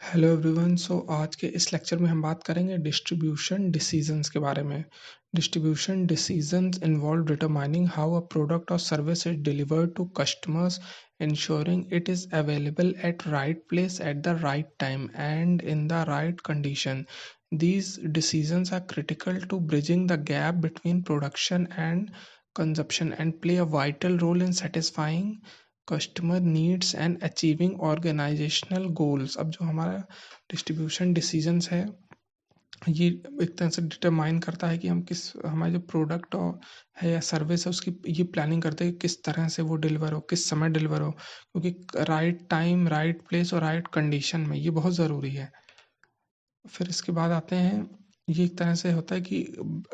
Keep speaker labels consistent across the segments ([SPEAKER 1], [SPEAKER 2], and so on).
[SPEAKER 1] Hello everyone. आज के इस लेक्चर में हम बात करेंगे डिस्ट्रीब्यूशन डिसीजंस के बारे में। Distribution decisions involve determining how a product or service is delivered to customers, ensuring it is available at right place at the right time and in the right condition. These decisions are critical to bridging the gap between production and consumption and play a vital role in satisfying customer needs and achieving organisational goals. अब जो हमारा distribution decisions है ये एक तरह से determine करता है कि हम किस हमारे जो प्रोडक्ट है या सर्विस है उसकी ये प्लानिंग करते हैं कि किस तरह से वो डिलीवर हो, किस समय डिलीवर हो, क्योंकि राइट टाइम, राइट प्लेस और राइट कंडीशन में ये बहुत ज़रूरी है। फिर इसके बाद आते हैं, ये एक तरह से होता है कि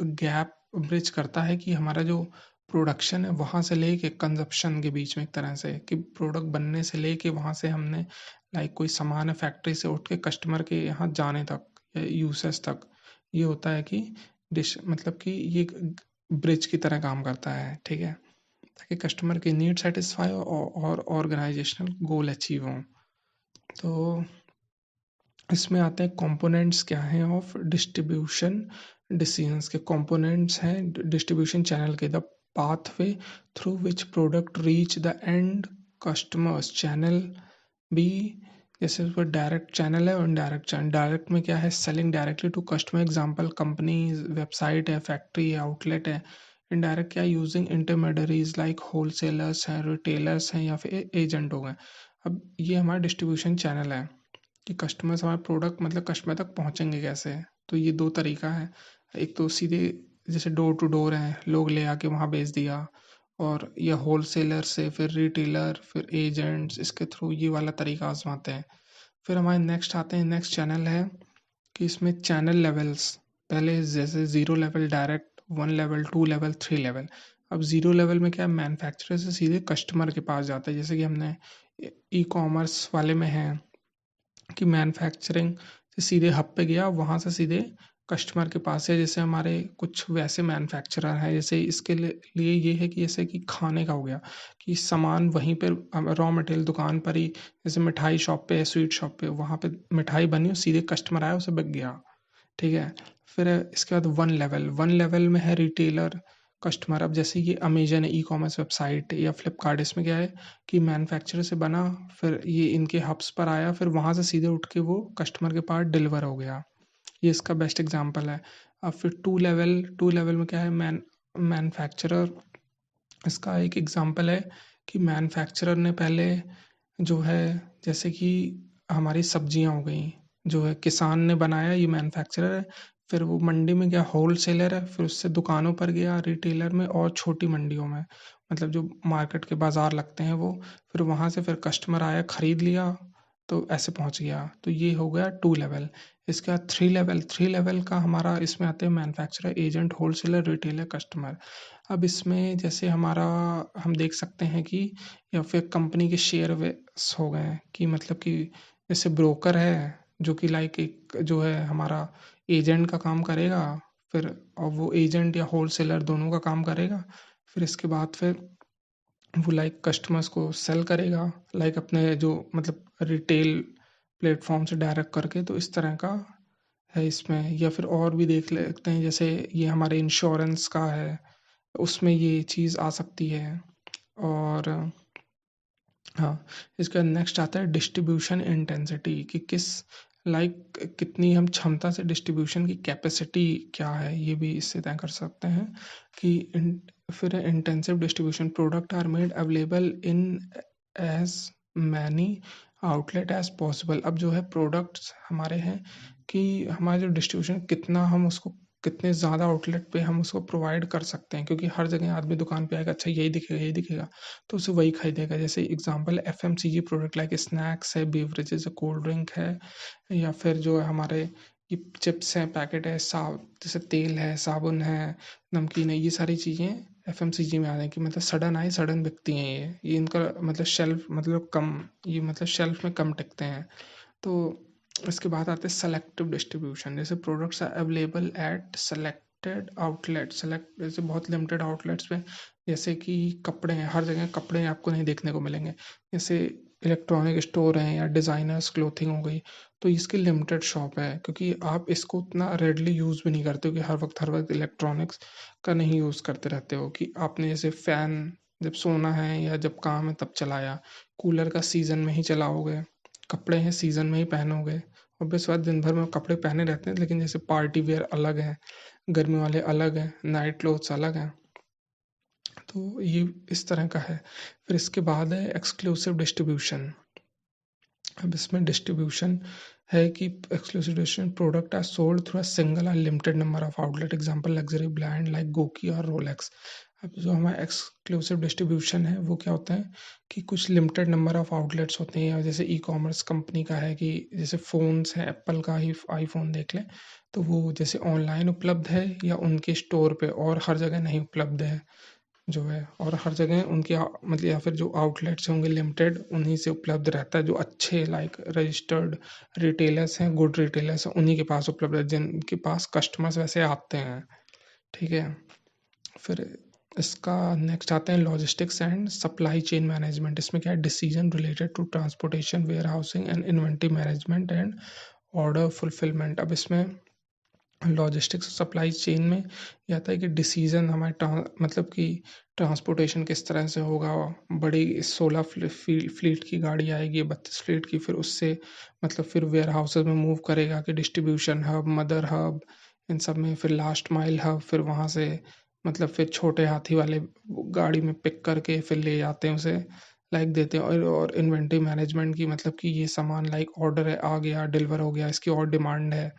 [SPEAKER 1] गैप ब्रिज करता है कि हमारा जो प्रोडक्शन है वहाँ से लेके कंजप्शन के बीच में, एक तरह से कि प्रोडक्ट बनने से लेके वहाँ से हमने लाइक कोई सामान है फैक्ट्री से उठ के कस्टमर के यहाँ जाने तक या यूसेस तक, ये होता है कि डिश मतलब कि ये ब्रिज की तरह काम करता है। ठीक है, ताकि कस्टमर की नीड सेटिस्फाई और ऑर्गेनाइजेशनल गोल अचीव हों। तो इसमें आते हैं कंपोनेंट्स क्या हैं ऑफ डिस्ट्रीब्यूशन डिसीजंस के। कंपोनेंट्स हैं डिस्ट्रीब्यूशन चैनल के, the pathway through which product reach the end customers. Channel B, जैसे उस पर डायरेक्ट चैनल है और इनडायरेक्ट चैनल। डायरेक्ट में क्या है, selling directly to customer, example company, website है, फैक्ट्री है, आउटलेट है। इनडायरेक्ट क्या, यूजिंग इंटरमीडियरीज लाइक होलसेलर्स हैं, रिटेलर्स हैं या फिर एजेंट हो गए। अब ये हमारा डिस्ट्रीब्यूशन चैनल है कि कस्टमर्स हमारे प्रोडक्ट मतलब कस्टमर तक पहुंचेंगे कैसे। तो ये दो तरीका है, एक तो सीधे जैसे डोर टू डोर है, लोग ले आके वहाँ बेच दिया, और या होलसेलर से फिर रिटेलर फिर एजेंट्स, इसके थ्रू ये वाला तरीका आजमाते हैं। फिर हमारे नेक्स्ट आते हैं, नेक्स्ट चैनल है कि इसमें चैनल लेवल्स, पहले जैसे zero level direct, one level, two level, three level. अब ज़ीरो लेवल में क्या है, मैन्युफैक्चरर से सीधे कस्टमर के पास जाता है, जैसे कि हमने ई कॉमर्स वाले में है कि मैन्युफैक्चरिंग से सीधे हब पे गया, वहाँ से सीधे कस्टमर के पास है। जैसे हमारे कुछ वैसे मैन्युफैक्चरर हैं, जैसे इसके लिए ये है कि जैसे कि खाने का हो गया कि सामान वहीं पर रॉ मटेरियल दुकान पर ही, जैसे मिठाई शॉप पे है, स्वीट शॉप पे, वहाँ पे मिठाई बनी और सीधे कस्टमर आया उसे बिक गया। ठीक है। फिर इसके बाद वन लेवल, वन लेवल में है रिटेलर कस्टमर। अब जैसे ये अमेजन है, ई कॉमर्स वेबसाइट या फ्लिपकार्ट, इसमें क्या है कि मैन्युफैक्चरर से बना, फिर ये इनके हब्स पर आया, फिर वहाँ से सीधे उठ के वो कस्टमर के पास डिलीवर हो गया। ये इसका बेस्ट एग्जांपल है। अब फिर टू लेवल, टू लेवल में क्या है, मैन्युफैक्चरर, इसका एक एग्जांपल है कि मैन्युफैक्चरर ने पहले जो है, जैसे कि हमारी सब्जियां हो गई, जो है किसान ने बनाया, ये मैन्युफैक्चरर है। फिर वो मंडी में गया, होलसेलर है, फिर उससे दुकानों पर गया, रिटेलर में और छोटी मंडियों में, मतलब जो मार्केट के बाजार लगते हैं वो। फिर वहाँ से फिर कस्टमर आया, खरीद लिया, तो ऐसे पहुँच गया। तो ये हो गया टू लेवल। इसके बाद थ्री लेवल, थ्री लेवल का हमारा इसमें आते हैं manufacturer, agent, wholesaler, retailer, customer. अब इसमें जैसे हमारा हम देख सकते हैं कि या फिर कंपनी के शेयर हो गए हैं कि मतलब कि जैसे ब्रोकर है जो कि लाइक एक जो है हमारा एजेंट का काम करेगा, फिर और वो एजेंट या होलसेलर दोनों का काम करेगा। फिर इसके बाद फिर वो लाइक कस्टमर्स को सेल करेगा, लाइक अपने जो मतलब रिटेल प्लेटफॉर्म से डायरेक्ट करके। तो इस तरह का है इसमें। या फिर और भी देख लेते हैं, जैसे ये हमारे इंश्योरेंस का है, उसमें ये चीज़ आ सकती है। और हाँ, इसका नेक्स्ट आता है डिस्ट्रीब्यूशन इंटेंसिटी कि किस लाइक कितनी हम क्षमता से, डिस्ट्रीब्यूशन की कैपेसिटी क्या है, ये भी इससे तय कर सकते हैं कि फिर intensive distribution, product are made available in as many outlet as possible. अब जो है प्रोडक्ट्स हमारे हैं कि हमारा जो डिस्ट्रीब्यूशन कितना, हम उसको कितने ज़्यादा आउटलेट पे हम उसको प्रोवाइड कर सकते हैं, क्योंकि हर जगह आदमी दुकान पे आएगा, अच्छा यही दिखेगा यही दिखेगा, तो उसे वही खरीदेगा। जैसे example FMCG product like snacks है, बेवरेजेस है, कोल्ड ड्रिंक है, या फिर जो है हमारे ये चिप्स हैं, पैकेट है, जैसे तेल है, साबुन है, नमकीन है, ये सारी चीज़ें एफएमसीजी में आ जाएंगी। मतलब सडन आए सडन बिकती हैं, ये इनका मतलब शेल्फ मतलब कम, ये मतलब शेल्फ में कम टिकते हैं। तो इसके बाद आते हैं सेलेक्टिव डिस्ट्रीब्यूशन, जैसे products are available at selected outlet, select जैसे बहुत लिमिटेड आउटलेट्स पे, जैसे कि कपड़े हैं, हर जगह कपड़े आपको नहीं देखने को मिलेंगे। जैसे इलेक्ट्रॉनिक स्टोर हैं या डिज़ाइनर्स क्लोथिंग हो गई, तो इसकी लिमिटेड शॉप है, क्योंकि आप इसको उतना रेडली यूज़ भी नहीं करते हो कि हर वक्त इलेक्ट्रॉनिक्स का नहीं यूज़ करते रहते हो कि आपने जैसे फ़ैन जब सोना है या जब काम है तब चलाया, कूलर का सीज़न में ही चलाओगे, कपड़े हैं सीज़न में ही पहनोगे। ऑब्वियस बात दिन भर में कपड़े पहने रहते हैं, लेकिन जैसे पार्टी वियर अलग हैं, गर्मी वाले अलग हैं, नाइट क्लोथ्स अलग हैं। तो ये इस तरह का है। फिर इसके बाद है एक्सक्लूसिव डिस्ट्रीब्यूशन। अब इसमें डिस्ट्रीब्यूशन है कि exclusive distribution product are sold through a single or limited number of outlet, example luxury brand like Gucci और रोलेक्स। अब जो हमारा एक्सक्लूसिव डिस्ट्रीब्यूशन है वो क्या होता है कि कुछ लिमिटेड नंबर ऑफ आउटलेट्स होते हैं, या जैसे ई कॉमर्स कंपनी का है कि जैसे फ़ोन्स हैं, एप्पल का ही आईफोन देख लें, तो वो जैसे ऑनलाइन उपलब्ध है या उनके स्टोर पे, और हर जगह नहीं उपलब्ध है जो है, और हर जगह उनके मतलब या फिर जो आउटलेट्स होंगे लिमिटेड उन्हीं से उपलब्ध रहता है, जो अच्छे लाइक रजिस्टर्ड रिटेलर्स हैं, गुड रिटेलर्स हैं, उन्हीं के पास उपलब्ध है, जिनके पास कस्टमर्स वैसे आते हैं। ठीक है। फिर इसका नेक्स्ट आते हैं logistics and supply chain management. इसमें क्या है, decision related to transportation, warehousing and inventory management and order fulfilment. अब इसमें लॉजिस्टिक्स सप्लाई चेन में ये आता है कि डिसीजन हमारे मतलब कि ट्रांसपोर्टेशन किस तरह से होगा। बड़ी 16 फ्लीट की गाड़ी आएगी, 32 फ्लीट की, फिर उससे मतलब फिर वेयर हाउसेज में मूव करेगा कि डिस्ट्रीब्यूशन हब, मदर हब, इन सब में फिर लास्ट माइल हब, फिर वहाँ से मतलब फिर छोटे हाथी वाले गाड़ी में पिक करके फिर ले जाते हैं उसे, लाइक देते हैं। और इन्वेंट्री मैनेजमेंट की मतलब कि ये सामान लाइक ऑर्डर है, आ गया, डिलीवर हो गया, इसकी और डिमांड है,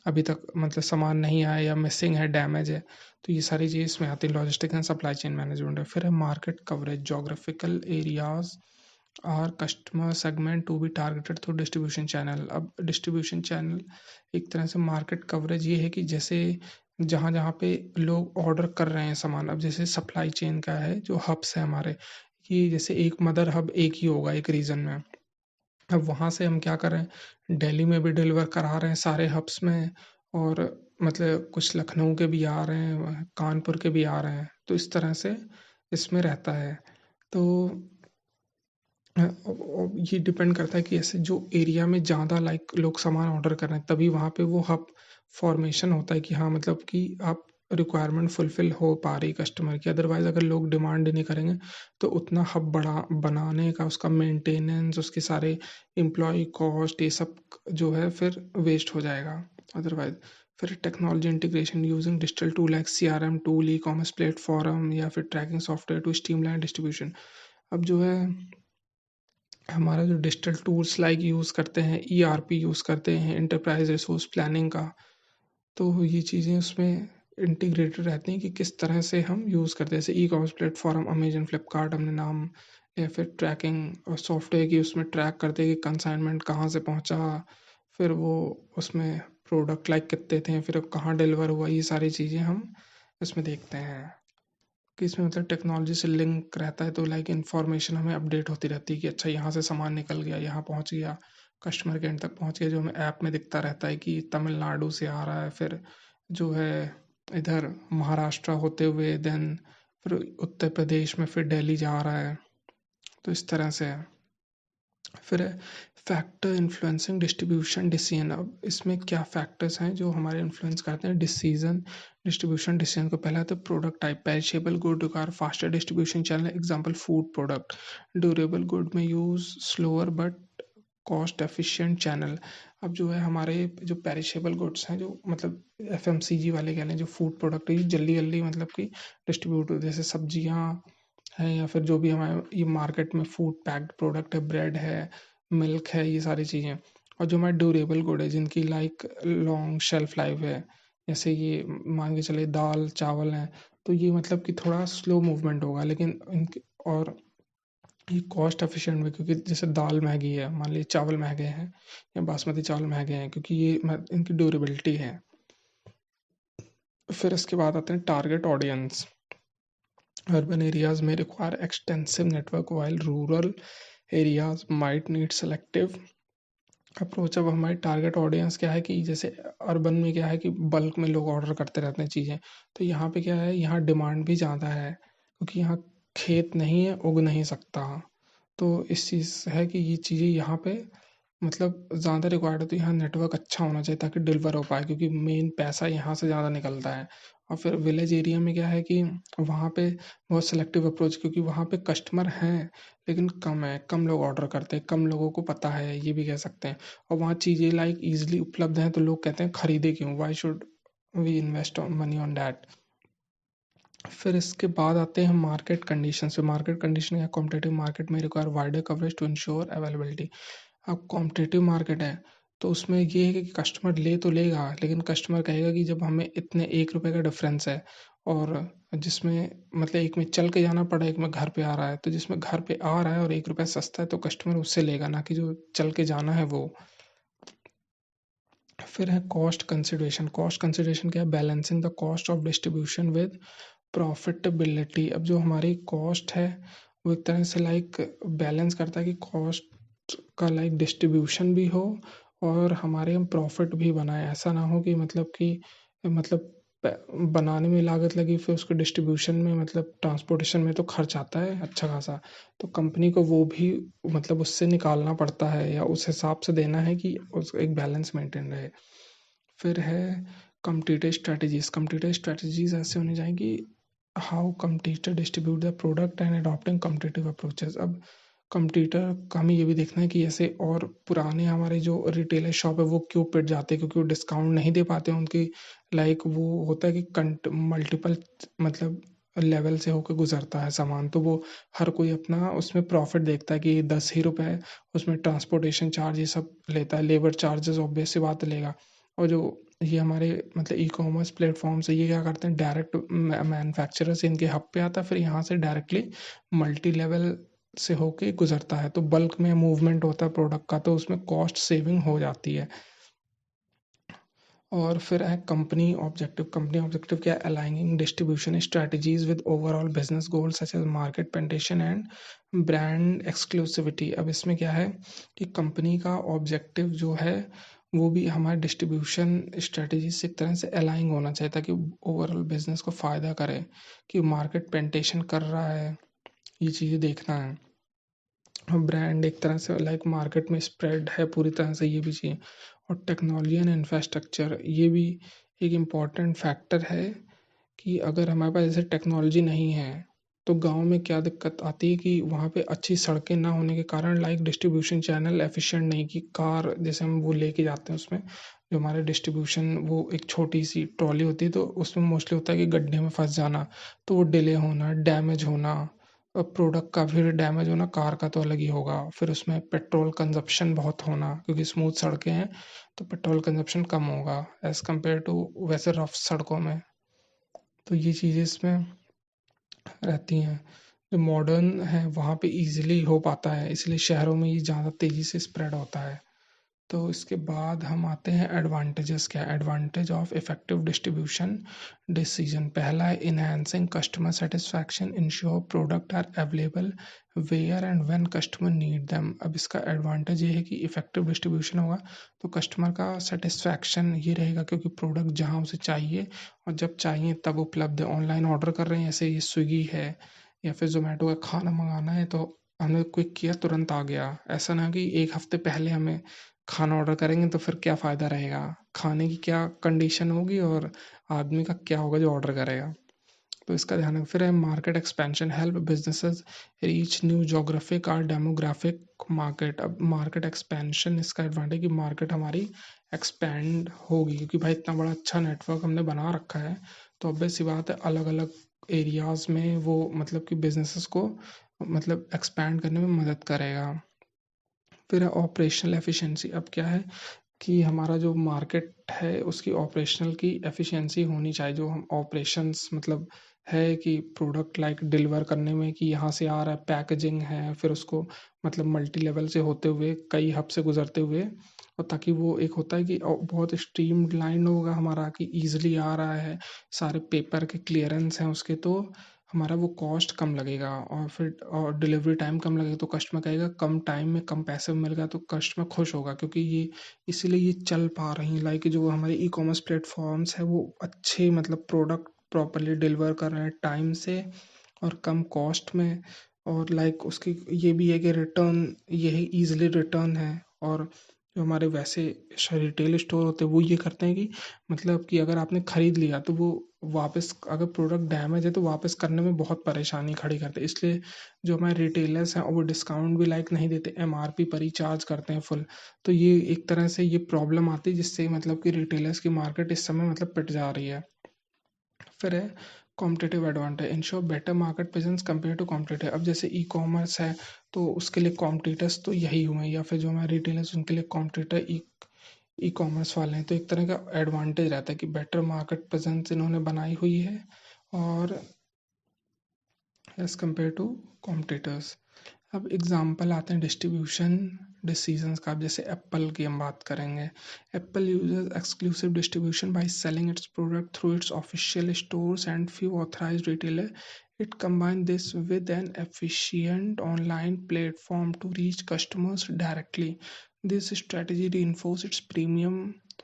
[SPEAKER 1] अभी तक मतलब सामान नहीं आया या मिसिंग है, डैमेज है, तो ये सारी चीज़ इसमें आती है। Logistic and supply chain management है। फिर है मार्केट कवरेज, जोग्राफिकल एरियाज और customer segment to be targeted through distribution channel. अब डिस्ट्रीब्यूशन चैनल एक तरह से मार्केट कवरेज ये है कि जैसे जहाँ जहाँ पे लोग ऑर्डर कर रहे हैं सामान, अब जैसे सप्लाई चेन का है जो हब्स है हमारे, कि जैसे एक मदर हब एक ही होगा एक रीजन में, अब वहाँ से हम क्या कर रहे हैं, दिल्ली में भी डिलीवर करा रहे हैं सारे हब्स में, और मतलब कुछ लखनऊ के भी आ रहे हैं, कानपुर के भी आ रहे हैं, तो इस तरह से इसमें रहता है। तो ये डिपेंड करता है कि ऐसे जो एरिया में ज़्यादा लाइक लोग सामान ऑर्डर कर रहे हैं तभी वहाँ पे वो हब फॉर्मेशन होता है कि हाँ मतलब कि आप रिक्वायरमेंट फुलफिल हो पा रही कस्टमर की। अदरवाइज अगर लोग डिमांड नहीं करेंगे तो उतना हब बड़ा बनाने का, उसका मेंटेनेंस, उसके सारे एम्प्लॉय कॉस्ट, ये सब जो है फिर वेस्ट हो जाएगा अदरवाइज। फिर technology integration using digital tool like CRM tool, e commerce platform या फिर tracking software to streamline distribution. अब जो है हमारा जो डिजिटल टूल्स लाइक यूज़ करते हैं, ERP यूज़ करते हैं, एंटरप्राइज रिसोर्स प्लानिंग का, तो ये चीज़ें उसमें इंटीग्रेटेड रहती हैं कि किस तरह से हम यूज़ करते हैं। जैसे ई कॉमर्स प्लेटफॉर्म अमेजन, फ्लिपकार्ट हमने नाम, या फिर ट्रैकिंग और सॉफ्टवेयर की उसमें ट्रैक करते हैं कि कंसाइनमेंट कहाँ से पहुँचा, फिर वो उसमें प्रोडक्ट लाइक कितने थे, फिर कहाँ डिलीवर हुआ, ये सारी चीज़ें हम इसमें देखते हैं कि इसमें मतलब टेक्नोलॉजी से लिंक रहता है, तो लाइक इन्फॉर्मेशन हमें अपडेट होती रहती है कि अच्छा यहाँ से सामान निकल गया, यहाँ पहुँच गया, कस्टमर के एंड तक पहुँच गया, जो हमें ऐप में दिखता रहता है कि तमिलनाडु से आ रहा है, फिर जो है इधर महाराष्ट्र होते हुए देन फिर उत्तर प्रदेश में फिर दिल्ली जा रहा है, तो इस तरह से है। फिर है फैक्टर इन्फ्लुएंसिंग डिस्ट्रीब्यूशन डिसीजन। अब इसमें क्या फैक्टर्स हैं जो हमारे इन्फ्लुएंस करते हैं डिसीजन, डिस्ट्रीब्यूशन डिसीजन को। पहला तो product type, perishable good require faster distribution channel, example food product. Durable good में use slower but cost efficient channel. अब जो है हमारे जो पेरिशेबल गुड्स हैं, जो मतलब FMCG वाले कह लें, जो फूड प्रोडक्ट है, ये जल्दी जल्दी मतलब कि डिस्ट्रीब्यूट हो, जैसे सब्जियां हैं या फिर जो भी हमारे ये मार्केट में फूड पैक्ड प्रोडक्ट है, ब्रेड है, मिल्क है, ये सारी चीज़ें। और जो हमारे ड्यूरेबल गुड है जिनकी लाइक लॉन्ग शेल्फ लाइफ है, जैसे ये मान के चले दाल चावल हैं, तो ये मतलब कि थोड़ा स्लो मूवमेंट होगा, लेकिन इनके और ये कॉस्ट एफिशिएंट भी, क्योंकि जैसे दाल महंगी है, मान लीजिए चावल महंगे हैं या बासमती चावल महंगे हैं, क्योंकि ये इनकी ड्यूरेबिलिटी है। फिर इसके बाद आते हैं टारगेट ऑडियंस। अर्बन एरियाज में require extensive network while rural areas might need selective approach. अब हमारी टारगेट ऑडियंस क्या है कि जैसे अर्बन में क्या है कि बल्क में लोग ऑर्डर करते रहते हैं चीज़ें, तो यहाँ पे क्या है, यहाँ डिमांड भी ज़्यादा है क्योंकि यहाँ खेत नहीं है, उग नहीं सकता, तो इस चीज़ से है कि ये चीज़ें यहाँ पे मतलब ज़्यादा रिक्वायर्ड है, तो यहाँ नेटवर्क अच्छा होना चाहिए ताकि डिलीवर हो पाए, क्योंकि मेन पैसा यहाँ से ज़्यादा निकलता है। और फिर विलेज एरिया में क्या है कि वहाँ पे बहुत सेलेक्टिव अप्रोच, क्योंकि वहाँ पे कस्टमर हैं लेकिन कम है, कम लोग ऑर्डर करते हैं, कम लोगों को पता है, ये भी कह सकते हैं। और वहाँ चीज़ें लाइक ईज़िली उपलब्ध हैं, तो लोग कहते हैं खरीदें क्यों? Why should we invest money on that? फिर इसके बाद आते हैं हम मार्केट कंडीशन पे। मार्केट कंडीशन या कॉम्पिटिटिव मार्केट में require wider coverage to ensure availability. अब कॉम्पिटिटिव मार्केट है तो उसमें ये है कि कस्टमर ले तो लेगा, लेकिन कस्टमर कहेगा कि जब हमें इतने 1 रुपये का डिफरेंस है और जिसमें मतलब एक में चल के जाना पड़ा, एक में घर पे आ रहा है, तो जिसमें घर पे आ रहा है और 1 रुपया सस्ता है तो कस्टमर उससे लेगा, ना कि जो चल के जाना है वो। फिर है कॉस्ट कंसिडरेशन। कॉस्ट कंसिडरेशन क्या है? Balancing the cost of distribution with profitability. अब जो हमारी कॉस्ट है वो एक तरह से लाइक बैलेंस करता है कि कॉस्ट का लाइक डिस्ट्रीब्यूशन भी हो और हमारे हम प्रॉफिट भी बनाए। ऐसा ना हो कि मतलब बनाने में लागत लगी, फिर उसके डिस्ट्रीब्यूशन में मतलब ट्रांसपोर्टेशन में तो खर्च आता है अच्छा खासा, तो कंपनी को वो भी मतलब उससे निकालना पड़ता है या उस हिसाब से देना है कि उस एक बैलेंस मेंटेन रहे। फिर है कम्पटीटिव स्ट्रेटजीज। कम्पटीटिव स्ट्रेटजीज ऐसे होनी चाहिए कि how competitor distribute the product and adopting competitive approaches। अब competitor का हमें ये भी देखना है कि ऐसे और पुराने हमारे जो रिटेलर शॉप है वो क्यों पिट जाते हैं, क्योंकि वो डिस्काउंट नहीं दे पाते हैं। उनकी लाइक वो होता है कि मल्टीपल मतलब लेवल से होकर गुजरता है सामान, तो वो हर कोई अपना उसमें प्रॉफिट देखता है कि 10 ही रुपए, उसमें ट्रांसपोर्टेशन चार्ज ये सब लेता है, लेबर चार्जेस ऑब्वियस सी बात लेगा। और जो ये हमारे मतलब ई कॉमर्स प्लेटफॉर्म से ये क्या करते हैं, डायरेक्ट मैन्युफैक्चरर से इनके हब पे आता है, फिर यहाँ से डायरेक्टली मल्टी लेवल से होके गुजरता है, तो बल्क में मूवमेंट होता है प्रोडक्ट का, तो उसमें कॉस्ट सेविंग हो जाती है। और फिर है कंपनी ऑब्जेक्टिव। कंपनी ऑब्जेक्टिव क्या है? Aligning distribution strategies with overall business goals such as market penetration and brand exclusivity. अब इसमें क्या है कि कंपनी का ऑब्जेक्टिव जो है वो भी हमारे डिस्ट्रीब्यूशन स्ट्रेटजी से एक तरह से अलाइन होना चाहिए, ताकि ओवरऑल बिजनेस को फ़ायदा करे कि मार्केट पेनिट्रेशन कर रहा है, ये चीज़ें देखना है। ब्रांड एक तरह से लाइक मार्केट में स्प्रेड है पूरी तरह से, ये भी चाहिए। और टेक्नोलॉजी एंड इंफ्रास्ट्रक्चर ये भी एक इम्पॉर्टेंट फैक्टर है कि अगर हमारे पास जैसे टेक्नोलॉजी नहीं है तो गांव में क्या दिक्कत आती है कि वहाँ पे अच्छी सड़कें ना होने के कारण लाइक डिस्ट्रीब्यूशन चैनल एफिशिएंट नहीं, कि कार जैसे हम वो लेके जाते हैं उसमें जो हमारे डिस्ट्रीब्यूशन वो एक छोटी सी ट्रॉली होती है, तो उसमें मोस्टली होता है कि गड्ढे में फंस जाना, तो वो डिले होना, डैमेज होना, प्रोडक्ट का फिर डैमेज होना, कार का तो अलग ही होगा। फिर उसमें पेट्रोल कंजप्शन बहुत होना, क्योंकि स्मूथ सड़कें हैं तो पेट्रोल कंजप्शन कम होगा एज़ कम्पेयर टू वैसे रफ सड़कों में। तो ये चीज़ें इसमें रहती हैं। जो मॉडर्न है वहाँ पे ईज़िली हो पाता है, इसलिए शहरों में ये ज़्यादा तेज़ी से स्प्रेड होता है। तो इसके बाद हम आते हैं एडवांटेजेस। क्या advantage of effective distribution decision? पहला है enhancing customer satisfaction, ensure product are available where and when customer need them. अब इसका एडवांटेज ये है कि इफेक्टिव डिस्ट्रीब्यूशन होगा तो कस्टमर का सेटिस्फैक्शन ये रहेगा, क्योंकि प्रोडक्ट जहाँ उसे चाहिए और जब चाहिए तब उपलब्ध है। ऑनलाइन ऑर्डर कर रहे हैं, ऐसे ये स्विगी है या फिर जोमेटो का खाना मंगाना है तो हमने क्विक किया तुरंत आ गया। ऐसा ना कि एक हफ्ते पहले हमें खाना ऑर्डर करेंगे तो फिर क्या फ़ायदा रहेगा, खाने की क्या कंडीशन होगी और आदमी का क्या होगा जो ऑर्डर करेगा। तो इसका ध्यान रखें। फिर है market expansion, help businesses reach new geographic और डेमोग्राफिक मार्केट। अब मार्केट एक्सपेंशन इसका एडवांटेज कि मार्केट हमारी एक्सपेंड होगी, क्योंकि भाई इतना बड़ा अच्छा नेटवर्क हमने बना रखा है, तो ऑब्वियस सी बात है अलग अलग एरियाज़ में वो मतलब कि बिजनेसेस को मतलब एक्सपैंड करने में मदद करेगा। फिर है ऑपरेशनल एफिशिएंसी। अब क्या है कि हमारा जो मार्केट है उसकी ऑपरेशनल की एफिशिएंसी होनी चाहिए, जो हम ऑपरेशंस मतलब है कि प्रोडक्ट लाइक डिलीवर करने में कि यहाँ से आ रहा है, पैकेजिंग है, फिर उसको मतलब मल्टी लेवल से होते हुए कई हब से गुजरते हुए, और ताकि वो एक होता है कि बहुत स्ट्रीमलाइन होगा हमारा कि ईजिली आ रहा है, सारे पेपर के क्लियरेंस हैं उसके, तो हमारा वो कॉस्ट कम लगेगा और फिर और डिलीवरी टाइम कम लगेगा, तो कस्टमर कहेगा कम टाइम में कम पैसे में मिल गया, तो कस्टमर खुश होगा, क्योंकि ये इसीलिए ये चल पा रही लाइक जो हमारे ई कॉमर्स प्लेटफॉर्म्स है वो अच्छे मतलब प्रोडक्ट प्रॉपरली डिलीवर कर रहे हैं टाइम से और कम कॉस्ट में। और लाइक उसकी ये भी है कि रिटर्न यही ईजिली रिटर्न है। और जो हमारे वैसे रिटेल स्टोर होते हैं वो ये करते हैं कि मतलब कि अगर आपने खरीद लिया तो वो वापस, अगर प्रोडक्ट डैमेज है तो वापस करने में बहुत परेशानी खड़ी करते हैं। इसलिए जो हमारे रिटेलर्स हैं वो डिस्काउंट भी लाइक नहीं देते, एमआरपी पर ही चार्ज करते हैं फुल। तो ये एक तरह से ये प्रॉब्लम आती है जिससे मतलब कि रिटेलर्स की मार्केट इस समय मतलब पिट जा रही है। फिर है competitive advantage, ensure better market presence compare to competitor. अब जैसे ई कॉमर्स है तो उसके लिए कॉम्पिटिटर्स तो यही हुए, या फिर जो हमारे रिटेलर्स उनके लिए कॉम्पिटिटर ई ई कॉमर्स वाले हैं। तो एक तरह का एडवांटेज रहता है कि बेटर मार्केट प्रेजेंस इन्होंने बनाई हुई है और एज कम्पेयर टू कॉम्पिटिटर्स। अब एग्जाम्पल आते हैं डिस्ट्रीब्यूशन डिसीजंस का। अब जैसे एप्पल की हम बात करेंगे, Apple uses exclusive distribution by selling it's product through it's official stores and few authorised retailer. It combines this with an efficient online platform to reach customers directly. This strategy reinforces its premium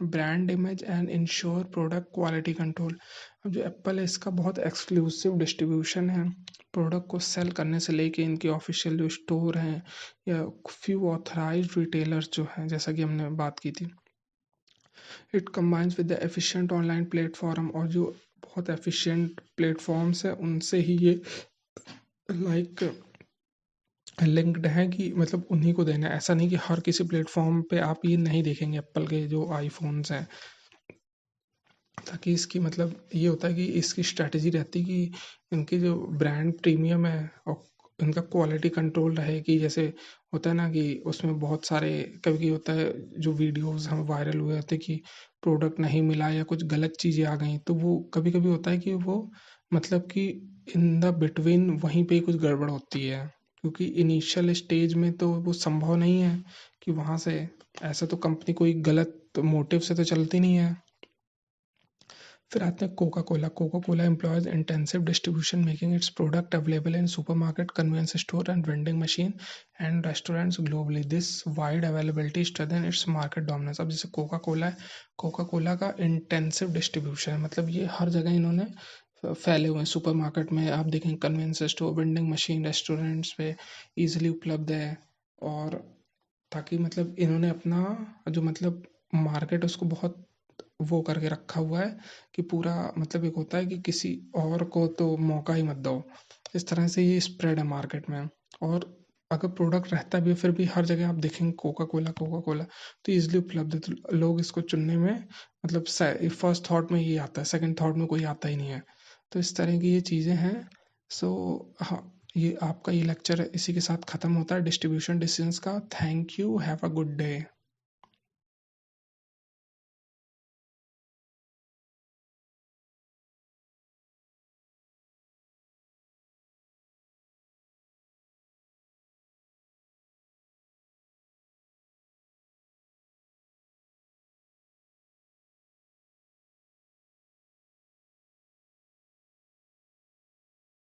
[SPEAKER 1] brand image and ensure product quality control. अब जो Apple है इसका बहुत exclusive distribution है, product को cell करने से लेके इनके ऑफिशियल जो स्टोर हैं या फ्यू ऑथराइज्ड रिटेलर्स जो हैं, जैसा कि हमने बात की थी। It combines with the efficient online platform, और जो बहुत एफिशिएंट प्लेटफॉर्म्स है उनसे ही ये लाइक लिंक्ड है कि मतलब उन्हीं को देना है। ऐसा नहीं कि हर किसी प्लेटफॉर्म पे आप ये नहीं देखेंगे एप्पल के जो आईफोन्स हैं। ताकि इसकी मतलब ये होता है कि इसकी स्ट्रैटेजी रहती है कि इनकी जो ब्रांड प्रीमियम है और इनका क्वालिटी कंट्रोल रहे। कि जैसे होता है ना कि उसमें बहुत सारे कभी कभी होता है जो वीडियोस हम वायरल हुए होते कि प्रोडक्ट नहीं मिला या कुछ गलत चीज़ें आ गई, तो वो कभी कभी होता है कि वो मतलब कि इन द बिटवीन वहीं पे ही कुछ गड़बड़ होती है। क्योंकि इनिशियल स्टेज में तो वो संभव नहीं है कि वहाँ से, ऐसा तो कंपनी कोई गलत मोटिव से तो चलती नहीं है। फिर आते हैं Coca Cola. Coca Cola employees intensive distribution making it's product available in supermarket, convenience store and vending machine and restaurants globally. This wide availability strengthen its market dominance. अब जैसे कोका कोला है, कोका कोला का intensive distribution है, मतलब ये हर जगह इन्होंने फैले हुए हैं। सुपरमार्केट में आप देखेंगे, convenience store, vending machine, restaurants पे ईजिली उपलब्ध है। और ताकि मतलब इन्होंने अपना जो मतलब मार्केट उसको बहुत वो करके रखा हुआ है कि पूरा मतलब एक होता है कि किसी और को तो मौका ही मत दो। इस तरह से ये स्प्रेड है मार्केट में। और अगर प्रोडक्ट रहता भी है फिर भी हर जगह आप देखेंगे कोका कोला, कोका कोला तो ईजिली उपलब्ध है, तो लोग इसको चुनने में मतलब फर्स्ट थॉट में ये आता है, सेकंड थॉट में कोई आता ही नहीं है। तो इस तरह की ये चीज़ें हैं। सो हाँ, ये आपका ये लेक्चर इसी के साथ ख़त्म होता है डिस्ट्रीब्यूशन डिसीजंस का। Thank you, have a good day.